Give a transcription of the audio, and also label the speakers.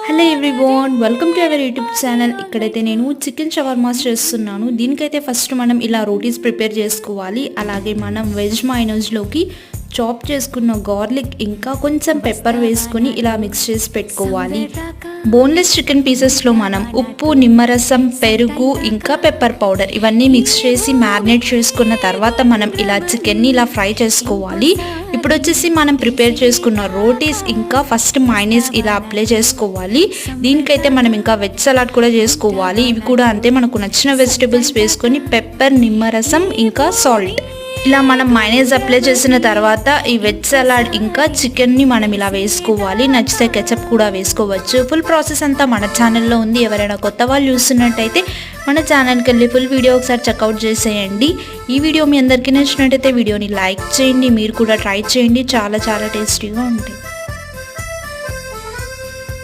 Speaker 1: Hello everyone, welcome to our YouTube channel. ఇక్కడైతే నేను chicken shawarmas చేస్తున్నాను. దీనికైతే ఫస్ట్ మనం ఇలా రోటీస్ ప్రిపేర్ చేసుకోవాలి. అలాగే మనం వెజ్ మైనోస్లోకి చాప్ చేసుకున్న గార్లిక్ ఇంకా కొంచెం పెప్పర్ వేసుకొని ఇలా మిక్స్ చేసి పెట్టుకోవాలి. బోన్లెస్ చికెన్ పీసెస్లో మనం ఉప్పు, నిమ్మరసం, పెరుగు ఇంకా పెప్పర్ పౌడర్ ఇవన్నీ మిక్స్ చేసి మ్యారినేట్ చేసుకున్న తర్వాత మనం ఇలా చికెన్ని ఇలా ఫ్రై చేసుకోవాలి. ఇప్పుడు వచ్చేసి మనం ప్రిపేర్ చేసుకున్న రోటీస్ ఇంకా ఫస్ట్ మైనీస్ ఇలా అప్లై చేసుకోవాలి. దీనికైతే మనం ఇంకా వెజ్ సలాడ్ కూడా చేసుకోవాలి. ఇవి కూడా అంతే, మనకు నచ్చిన వెజిటేబుల్స్ వేసుకొని పెప్పర్, నిమ్మరసం ఇంకా సాల్ట్ ఇలా మనం మైనీస్ అప్లై చేసిన తర్వాత ఈ వెజ్ సలాడ్ ఇంకా చికెన్ని మనం ఇలా వేసుకోవాలి. నచ్చితే కెచప్ కూడా వేసుకోవచ్చు. ఫుల్ ప్రాసెస్ అంతా మన ఛానల్లో ఉంది. ఎవరైనా కొత్త వాళ్ళు చూస్తున్నట్టయితే మన ఛానల్కి వెళ్ళి ఫుల్ వీడియో ఒకసారి చెక్అవుట్ చేసేయండి. ఈ వీడియో మీ అందరికీ నచ్చినట్టయితే వీడియోని లైక్ చేయండి. మీరు కూడా ట్రై చేయండి, చాలా చాలా టేస్టీగా ఉంటాయి.